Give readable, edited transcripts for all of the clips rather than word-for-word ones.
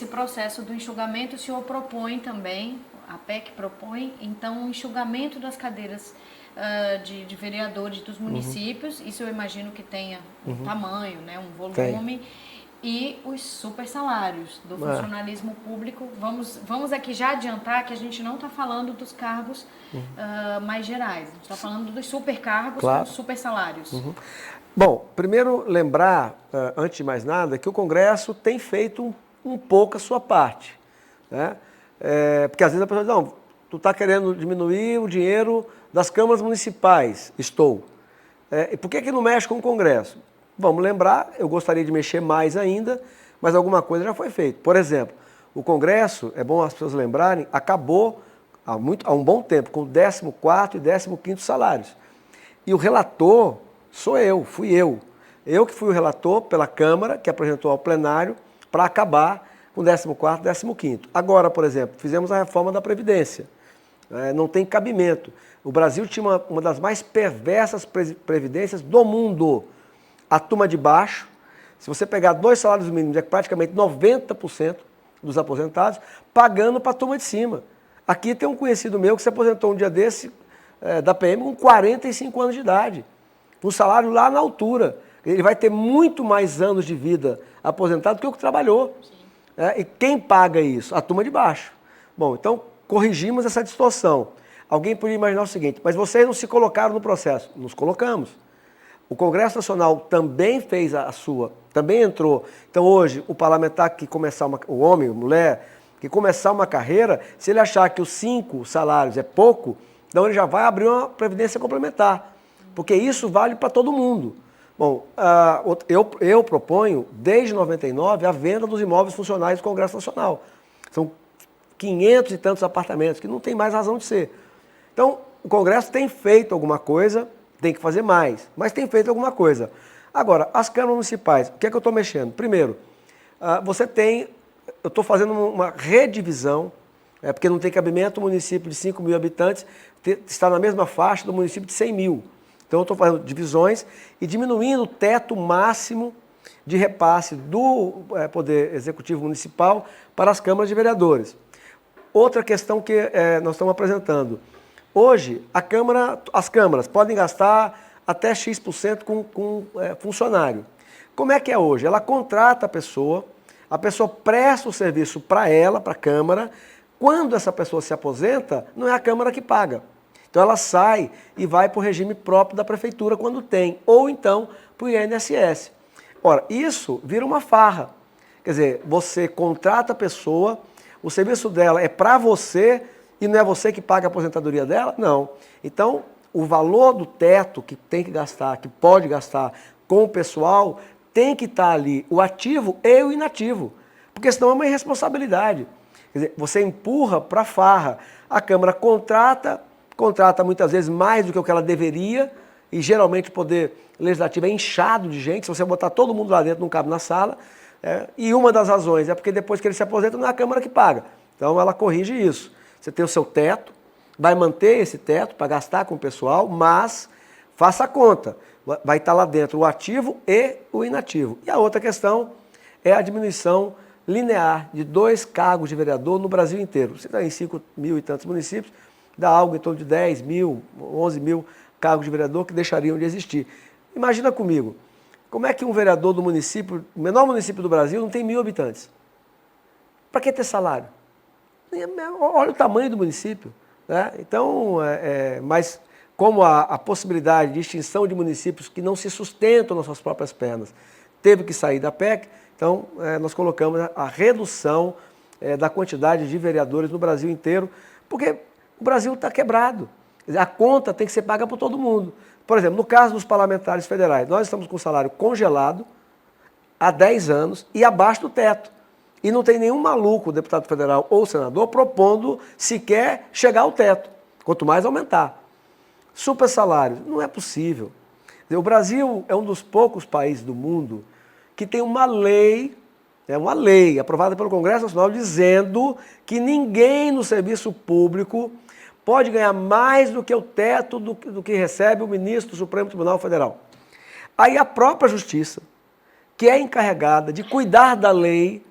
nesse processo do enxugamento, o senhor propõe também, a PEC propõe, então, um enxugamento das cadeiras de vereadores dos municípios, isso eu imagino que tenha um tamanho, né, um volume, e os super salários do funcionalismo público. Vamos aqui já adiantar que a gente não está falando dos cargos mais gerais, a gente está falando dos supercargos com super salários. Bom, primeiro lembrar, antes de mais nada, que o Congresso tem feito um pouco a sua parte, né? Porque às vezes a pessoa diz, não, tu está querendo diminuir o dinheiro das câmaras municipais. Estou. E por que não mexe com o Congresso? Vamos lembrar, eu gostaria de mexer mais ainda, mas alguma coisa já foi feita. Por exemplo, o Congresso, é bom as pessoas lembrarem, acabou há um bom tempo com o 14º e 15º salários. E o relator fui eu. Eu que fui o relator pela Câmara, que apresentou ao plenário, para acabar com o 14º e 15º. Agora, por exemplo, fizemos a reforma da Previdência. Não tem cabimento. O Brasil tinha uma das mais perversas previdências do mundo. A turma de baixo, se você pegar 2 salários mínimos, é praticamente 90% dos aposentados, pagando para a turma de cima. Aqui tem um conhecido meu que se aposentou um dia desse, da PM, com 45 anos de idade. Um salário lá na altura. Ele vai ter muito mais anos de vida aposentado do que o que trabalhou. E quem paga isso? A turma de baixo. Bom, então corrigimos essa distorção. Alguém poderia imaginar o seguinte, mas vocês não se colocaram no processo. Nos colocamos. O Congresso Nacional também fez a sua, também entrou. Então hoje, o parlamentar que começar o homem, a mulher, que começar uma carreira, se ele achar que os 5 salários é pouco, então ele já vai abrir uma previdência complementar. Porque isso vale para todo mundo. Bom, eu proponho, desde 99, a venda dos imóveis funcionais do Congresso Nacional. São 500 e tantos apartamentos, que não tem mais razão de ser. Então, o Congresso tem feito alguma coisa, tem que fazer mais, mas tem feito alguma coisa. Agora, as câmaras municipais, o que é que eu estou mexendo? Primeiro, eu estou fazendo uma redivisão, porque não tem cabimento o município de 5 mil habitantes estar na mesma faixa do município de 100 mil. Então, eu estou fazendo divisões e diminuindo o teto máximo de repasse do Poder Executivo Municipal para as câmaras de vereadores. Outra questão que nós estamos apresentando. Hoje, as câmaras podem gastar até X% com funcionário. Como é que é hoje? Ela contrata a pessoa presta o serviço para ela, para a Câmara. Quando essa pessoa se aposenta, não é a Câmara que paga. Então ela sai e vai para o regime próprio da Prefeitura quando tem, ou então para o INSS. Ora, isso vira uma farra. Quer dizer, você contrata a pessoa, o serviço dela é para você e não é você que paga a aposentadoria dela? Não. Então, o valor do teto que tem que gastar, que pode gastar com o pessoal, tem que estar ali o ativo e o inativo, porque senão é uma irresponsabilidade. Quer dizer, você empurra para a farra. A Câmara contrata muitas vezes mais do que o que ela deveria, e geralmente o Poder Legislativo é inchado de gente, se você botar todo mundo lá dentro não cabe na sala, e uma das razões é porque depois que ele se aposenta não é a Câmara que paga. Então ela corrige isso. Você tem o seu teto, vai manter esse teto para gastar com o pessoal, mas faça a conta. Vai estar lá dentro o ativo e o inativo. E a outra questão é a diminuição linear de 2 cargos de vereador no Brasil inteiro. Você está em 5 mil e tantos municípios, dá algo em torno de 10 mil, 11 mil cargos de vereador que deixariam de existir. Imagina comigo, como é que um vereador do município, o menor município do Brasil, não tem 1.000 habitantes? Para que ter salário? Olha o tamanho do município. Né? Então, mas como a possibilidade de extinção de municípios que não se sustentam nas suas próprias pernas teve que sair da PEC, então nós colocamos a redução da quantidade de vereadores no Brasil inteiro, porque o Brasil está quebrado. A conta tem que ser paga por todo mundo. Por exemplo, no caso dos parlamentares federais, nós estamos com o salário congelado há 10 anos e abaixo do teto. E não tem nenhum maluco, deputado federal ou senador, propondo sequer chegar ao teto, quanto mais aumentar. Super salários, não é possível. O Brasil é um dos poucos países do mundo que tem uma lei aprovada pelo Congresso Nacional dizendo que ninguém no serviço público pode ganhar mais do que o teto do que recebe o ministro do Supremo Tribunal Federal. Aí a própria Justiça, que é encarregada de cuidar da lei,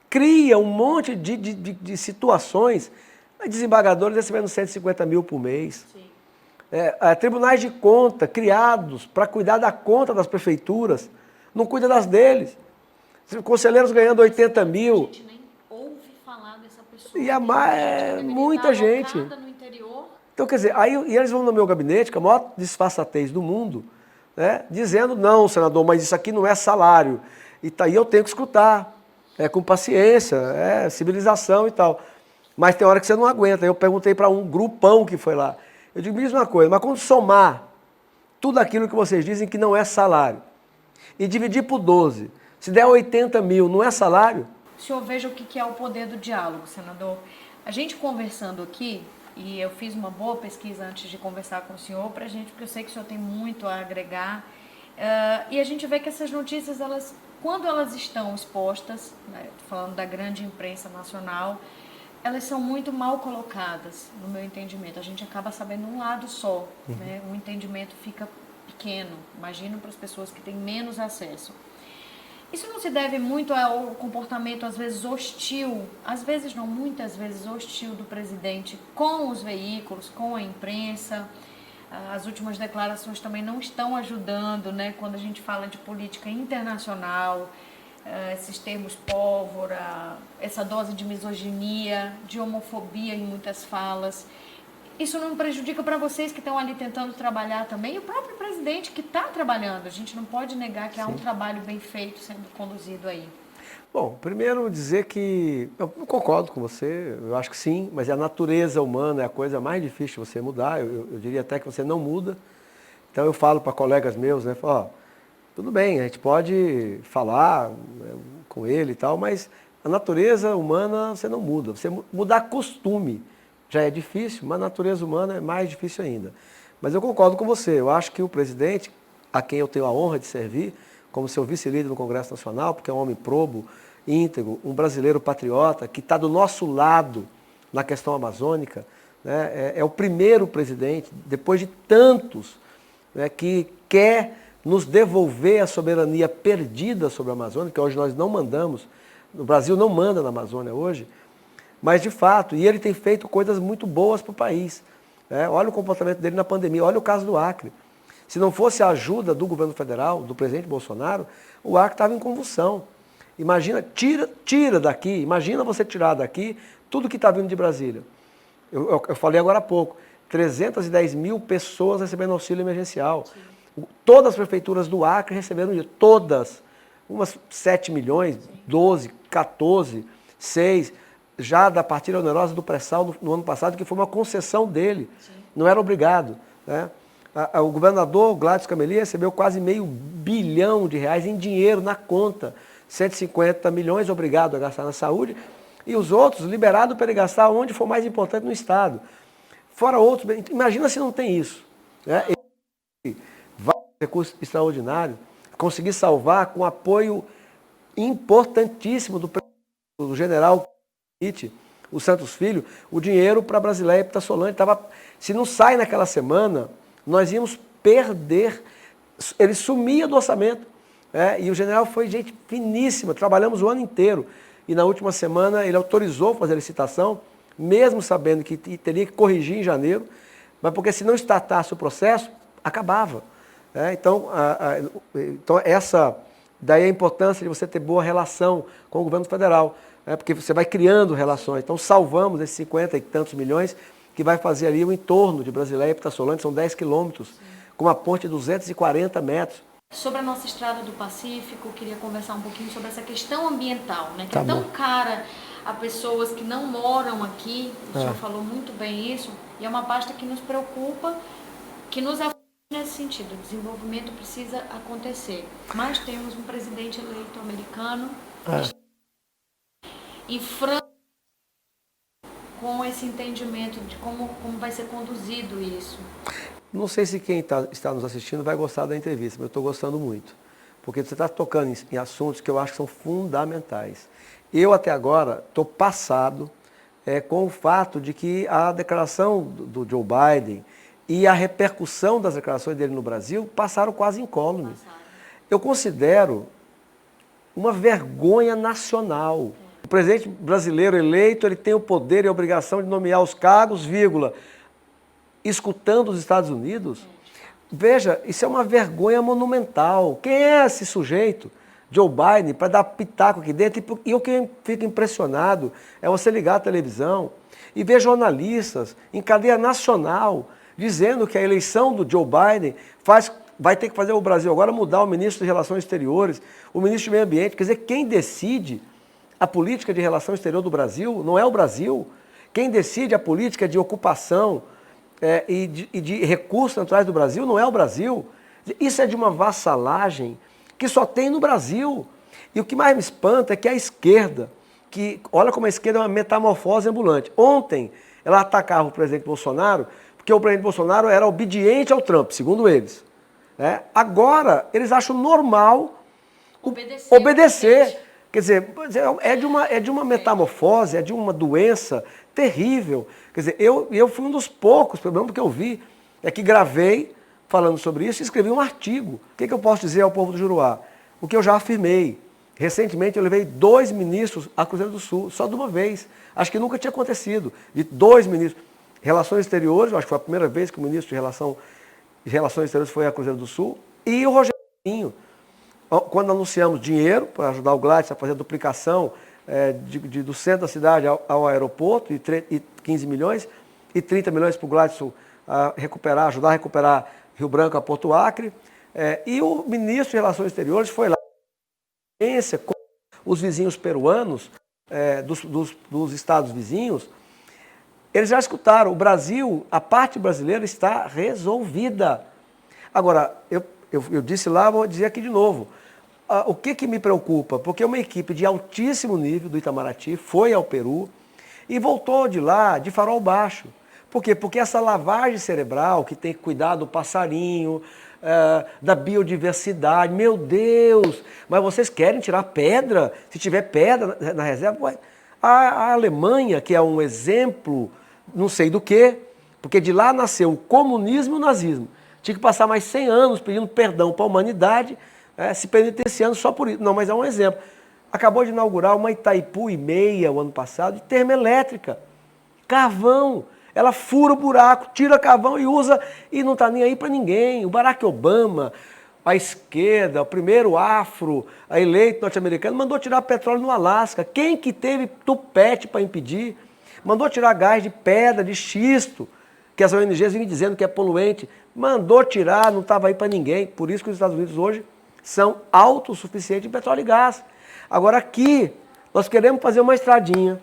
cria um monte de situações, desembargadores recebendo 150 mil por mês. Sim. Tribunais de conta criados para cuidar da conta das prefeituras, não cuida das deles. Conselheiros ganhando 80 mil. A gente nem ouve falar dessa pessoa. E muita gente. No interior. Então, quer dizer, e eles vão no meu gabinete, com a maior disfarçatez do mundo, né, dizendo, não, senador, mas isso aqui não é salário. E eu tenho que escutar, com paciência, civilização e tal. Mas tem hora que você não aguenta. Eu perguntei para um grupão que foi lá. Eu digo, me diz uma coisa, mas quando somar tudo aquilo que vocês dizem que não é salário, e dividir por 12, se der 80 mil, não é salário? O senhor veja o que é o poder do diálogo, senador. A gente conversando aqui, e eu fiz uma boa pesquisa antes de conversar com o senhor pra gente, porque eu sei que o senhor tem muito a agregar, e a gente vê que essas notícias, quando elas estão expostas, né, falando da grande imprensa nacional, elas são muito mal colocadas, no meu entendimento. A gente acaba sabendo um lado só, né? O entendimento fica pequeno, imagino para as pessoas que têm menos acesso. Isso não se deve muito ao comportamento, às vezes, hostil, às vezes não, muitas vezes hostil do presidente com os veículos, com a imprensa. As últimas declarações também não estão ajudando, né? Quando a gente fala de política internacional, esses termos pólvora, essa dose de misoginia, de homofobia em muitas falas. Isso não prejudica para vocês que estão ali tentando trabalhar também? E o próprio presidente que está trabalhando. A gente não pode negar que há um trabalho bem feito sendo conduzido aí. Bom, primeiro dizer que eu concordo com você, eu acho que sim, mas a natureza humana é a coisa mais difícil de você mudar. Eu diria até que você não muda. Então eu falo para colegas meus, né, tudo bem, a gente pode falar, né, com ele e tal, mas a natureza humana você não muda. Você mudar costume já é difícil, mas a natureza humana é mais difícil ainda. Mas eu concordo com você, eu acho que o presidente, a quem eu tenho a honra de servir, como seu vice-líder no Congresso Nacional, porque é um homem probo, íntegro, um brasileiro patriota, que está do nosso lado na questão amazônica, né, é o primeiro presidente, depois de tantos, né, que quer nos devolver a soberania perdida sobre a Amazônia, que hoje nós não mandamos, o Brasil não manda na Amazônia hoje, mas de fato, e ele tem feito coisas muito boas para o país. Olha o comportamento dele na pandemia, olha o caso do Acre. Se não fosse a ajuda do governo federal, do presidente Bolsonaro, o Acre estava em convulsão. Imagina, tira daqui, imagina você tirar daqui tudo que está vindo de Brasília. Eu falei agora há pouco, 310 mil pessoas recebendo auxílio emergencial. Sim. Todas as prefeituras do Acre receberam isso, todas. Umas 7 milhões, 12, 14, 6, já da partilha onerosa do pré-sal no ano passado, que foi uma concessão dele. Sim. Não era obrigado, né? O governador Gladys Cameli recebeu quase R$500 bilhão em dinheiro na conta. 150 milhões obrigado a gastar na saúde e os outros liberados para ele gastar onde for mais importante no Estado. Fora outros, imagina se não tem isso. Né? Vários recursos extraordinários, conseguir salvar com apoio importantíssimo do general o Santos Filho, o dinheiro para a Brasileia e para a Solange. Se não sai naquela semana, nós íamos perder, ele sumia do orçamento. E o general foi gente finíssima, trabalhamos o ano inteiro. E na última semana ele autorizou fazer a licitação, mesmo sabendo que teria que corrigir em janeiro, mas porque se não estatasse o processo, acabava. Então, daí a importância de você ter boa relação com o governo federal, porque você vai criando relações. Então, salvamos esses 50 e tantos milhões que vai fazer ali o entorno de Brasileia e Pitaçolândia, são 10 quilômetros, com uma ponte de 240 metros. Sobre a nossa Estrada do Pacífico, queria conversar um pouquinho sobre essa questão ambiental, né? Que é tão cara a pessoas que não moram aqui, o senhor falou muito bem isso, e é uma pasta que nos preocupa, que nos afeta nesse sentido. O desenvolvimento precisa acontecer. Mas temos um presidente eleito americano em França com esse entendimento de como vai ser conduzido isso. Não sei se quem está nos assistindo vai gostar da entrevista, mas eu estou gostando muito. Porque você está tocando em assuntos que eu acho que são fundamentais. Eu, até agora, estou passado com o fato de que a declaração do Joe Biden e a repercussão das declarações dele no Brasil passaram quase incólume. Eu considero uma vergonha nacional O presidente brasileiro eleito, ele tem o poder e a obrigação de nomear os cargos, vírgula, escutando os Estados Unidos. Veja, isso é uma vergonha monumental. Quem é esse sujeito, Joe Biden, para dar pitaco aqui dentro? E o que fica impressionado é você ligar a televisão e ver jornalistas em cadeia nacional dizendo que a eleição do Joe Biden vai ter que fazer o Brasil agora mudar o ministro de Relações Exteriores, o ministro do Meio Ambiente. Quer dizer, quem decide a política de relação exterior do Brasil não é o Brasil. Quem decide a política de ocupação e de recursos naturais do Brasil não é o Brasil. Isso é de uma vassalagem que só tem no Brasil. E o que mais me espanta é que a esquerda, que olha como a esquerda é uma metamorfose ambulante. Ontem ela atacava o presidente Bolsonaro porque o presidente Bolsonaro era obediente ao Trump, segundo eles. Agora, eles acham normal obedecer. Quer dizer, é de uma metamorfose, é de uma doença terrível. Quer dizer, eu fui um dos poucos, pelo menos que eu vi, que gravei falando sobre isso e escrevi um artigo. O que eu posso dizer ao povo do Juruá? O que eu já afirmei. Recentemente eu levei 2 ministros a Cruzeiro do Sul, só de uma vez. Acho que nunca tinha acontecido, de 2 ministros. Relações Exteriores, acho que foi a primeira vez que o ministro de Relações Exteriores foi a Cruzeiro do Sul, e o Rogerinho. Quando anunciamos dinheiro para ajudar o Gladys a fazer a duplicação do centro da cidade ao aeroporto, e 15 milhões, e 30 milhões para o Gladys ajudar a recuperar Rio Branco a Porto Acre, e o ministro de Relações Exteriores foi lá com os vizinhos peruanos, dos estados vizinhos. Eles já escutaram, o Brasil, a parte brasileira está resolvida. Agora, eu disse lá, vou dizer aqui de novo. O que me preocupa? Porque uma equipe de altíssimo nível do Itamaraty foi ao Peru e voltou de lá de farol baixo. Por quê? Porque essa lavagem cerebral que tem que cuidar do passarinho, da biodiversidade, meu Deus, mas vocês querem tirar pedra? Se tiver pedra na reserva, a Alemanha, que é um exemplo, não sei do quê, porque de lá nasceu o comunismo e o nazismo. Tinha que passar mais 100 anos pedindo perdão para a humanidade, se penitenciando só por isso. Não, mas é um exemplo. Acabou de inaugurar uma Itaipu e meia o ano passado, de termoelétrica. Carvão. Ela fura o buraco, tira carvão e usa, e não está nem aí para ninguém. O Barack Obama, a esquerda, o primeiro afro eleito norte-americano, mandou tirar petróleo no Alasca. Quem que teve tupete para impedir? Mandou tirar gás de pedra, de xisto, que as ONGs vinham dizendo que é poluente. Mandou tirar, não estava aí para ninguém. Por isso que os Estados Unidos hoje são autossuficientes em petróleo e gás. Agora aqui, nós queremos fazer uma estradinha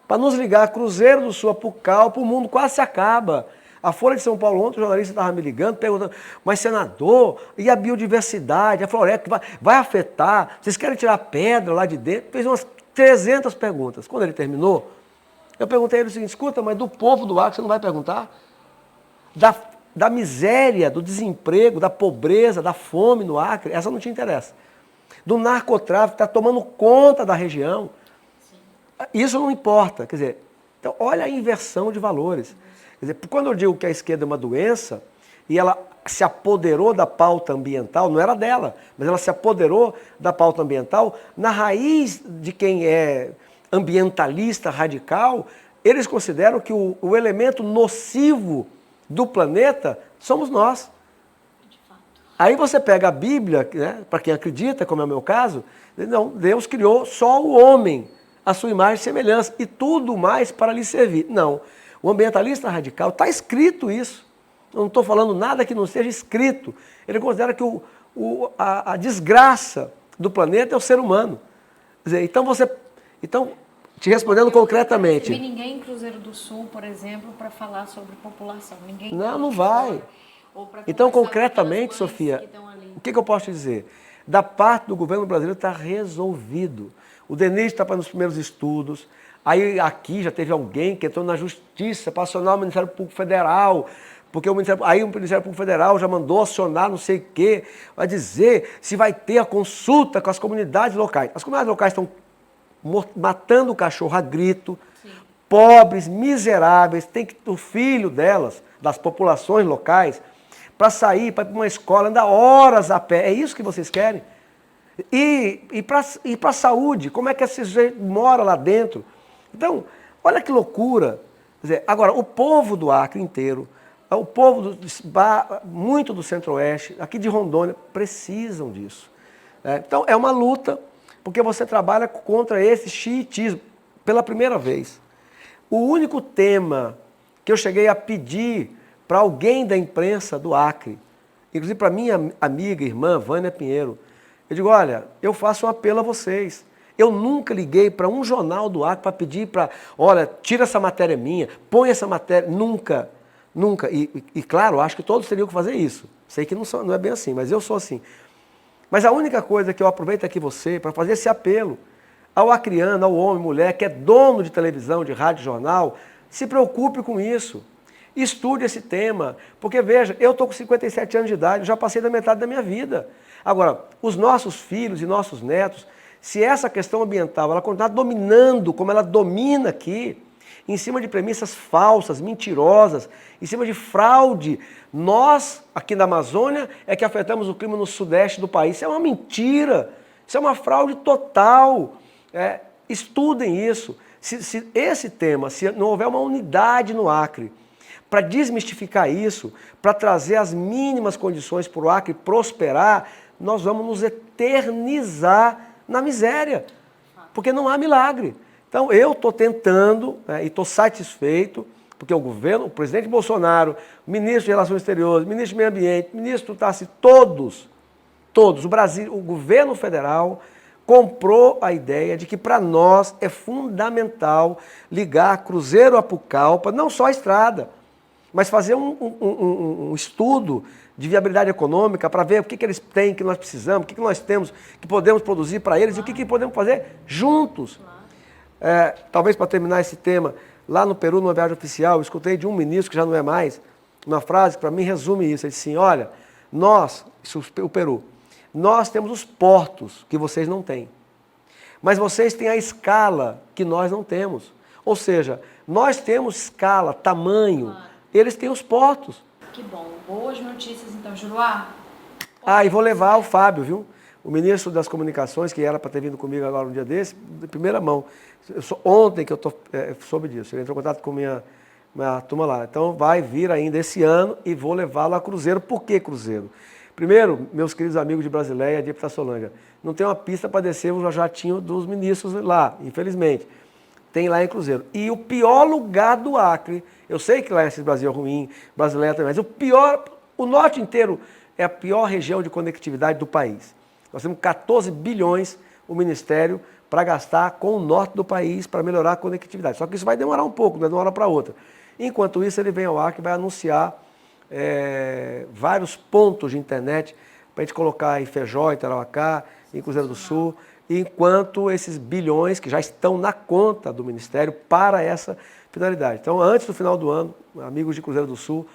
para nos ligar a Cruzeiro do Sul, a Pucal, para o mundo quase se acaba. A Folha de São Paulo ontem, o jornalista estava me ligando, perguntando, mas senador, e a biodiversidade, a floresta, vai afetar? Vocês querem tirar pedra lá de dentro? Fez umas 300 perguntas. Quando ele terminou, eu perguntei a ele o seguinte, escuta, mas do povo do Acre você não vai perguntar? Da miséria, do desemprego, da pobreza, da fome no Acre, essa não te interessa. Do narcotráfico que está tomando conta da região. Isso não importa. Quer dizer, então, olha a inversão de valores. Quer dizer, quando eu digo que a esquerda é uma doença, e ela se apoderou da pauta ambiental, não era dela, mas ela se apoderou da pauta ambiental, na raiz de quem é ambientalista radical, eles consideram que o elemento nocivo do planeta somos nós. Aí você pega a Bíblia, né, para quem acredita, como é o meu caso, não, Deus criou só o homem, a sua imagem e semelhança, e tudo mais para lhe servir. Não, o ambientalista radical, está escrito isso, eu não estou falando nada que não seja escrito. Ele considera que a desgraça do planeta é o ser humano. Quer dizer, então, te respondendo concretamente. Não ninguém em Cruzeiro do Sul, por exemplo, para falar sobre população. Ninguém. Não vai. Então, concretamente, Sofia, o que eu posso te dizer? Da parte do governo brasileiro está resolvido. O DENIS está para os primeiros estudos. Aí aqui já teve alguém que entrou na justiça para acionar o Ministério Público Federal, porque o Ministério Público Federal já mandou acionar não sei o quê, vai dizer se vai ter a consulta com as comunidades locais. As comunidades locais estão matando o cachorro a grito, sim, pobres, miseráveis, tem que o filho delas, das populações locais, para sair, para ir para uma escola, andar horas a pé. É isso que vocês querem? E para a saúde, como é que esse sujeito mora lá dentro? Então, olha que loucura. Quer dizer, agora, o povo do Acre inteiro, o povo muito do Centro-Oeste, aqui de Rondônia, precisam disso. Então, é uma luta, porque você trabalha contra esse xiitismo pela primeira vez. O único tema que eu cheguei a pedir para alguém da imprensa do Acre, inclusive para minha amiga, irmã, Vânia Pinheiro, eu digo, olha, eu faço um apelo a vocês. Eu nunca liguei para um jornal do Acre para pedir para, olha, tira essa matéria minha, põe essa matéria, nunca, nunca. E claro, acho que todos teriam que fazer isso. Sei que não é bem assim, mas eu sou assim. Mas a única coisa que eu aproveito aqui você para fazer esse apelo ao acriano, ao homem, mulher, que é dono de televisão, de rádio, jornal, se preocupe com isso. Estude esse tema, porque veja, eu estou com 57 anos de idade, já passei da metade da minha vida. Agora, os nossos filhos e nossos netos, se essa questão ambiental ela continuar dominando como ela domina aqui, em cima de premissas falsas, mentirosas, em cima de fraude, nós, aqui na Amazônia, é que afetamos o clima no sudeste do país. Isso é uma mentira, isso é uma fraude total. Estudem isso. Se esse tema, se não houver uma unidade no Acre, para desmistificar isso, para trazer as mínimas condições para o Acre prosperar, nós vamos nos eternizar na miséria, porque não há milagre. Então eu estou tentando, e estou satisfeito, porque o governo, o presidente Bolsonaro, o ministro de Relações Exteriores, o ministro do Meio Ambiente, o ministro Tassi, todos, o Brasil, o governo federal comprou a ideia de que para nós é fundamental ligar Cruzeiro a Pucallpa, não só a estrada, mas fazer um estudo de viabilidade econômica para ver o que eles têm, que nós precisamos, o que nós temos, que podemos produzir para eles e o que podemos fazer juntos. Talvez para terminar esse tema, lá no Peru, numa viagem oficial, eu escutei de um ministro que já não é mais, uma frase que para mim resume isso. Ele disse assim, olha, o Peru, nós temos os portos que vocês não têm, mas vocês têm a escala que nós não temos. Ou seja, nós temos escala, tamanho, eles têm os portos. Que bom. Boas notícias, então, Juruá. E vou levar o Fábio, viu? O ministro das Comunicações, que era para ter vindo comigo agora um dia desse, de primeira mão. Ontem que eu soube disso, ele entrou em contato com minha turma lá. Então vai vir ainda esse ano e vou levá-lo a Cruzeiro. Por que Cruzeiro? Primeiro, meus queridos amigos de Brasileia, de Ipitaçolândia, não tem uma pista para descer o jatinho dos ministros lá, infelizmente. Tem lá em Cruzeiro. E o pior lugar do Acre, eu sei que lá esse Brasil é ruim, Brasileia também, mas o norte inteiro é a pior região de conectividade do país. Nós temos 14 bilhões o Ministério para gastar com o norte do país para melhorar a conectividade. Só que isso vai demorar um pouco, de uma hora para outra. Enquanto isso, ele vem ao Acre e vai anunciar vários pontos de internet para a gente colocar em Feijó, em Tarauacá, em Cruzeiro do Sul, enquanto esses bilhões que já estão na conta do Ministério para essa finalidade. Então, antes do final do ano, amigos de Cruzeiro do Sul,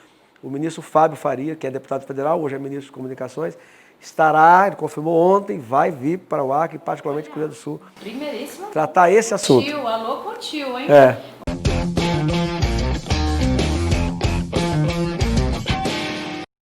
o ministro Fábio Faria, que é deputado federal, hoje é ministro de Comunicações, ele confirmou ontem, vai vir para o Acre, particularmente Cruzeiro do Sul, Primeiríssimo. tratar esse assunto. Alô, Cotil, hein?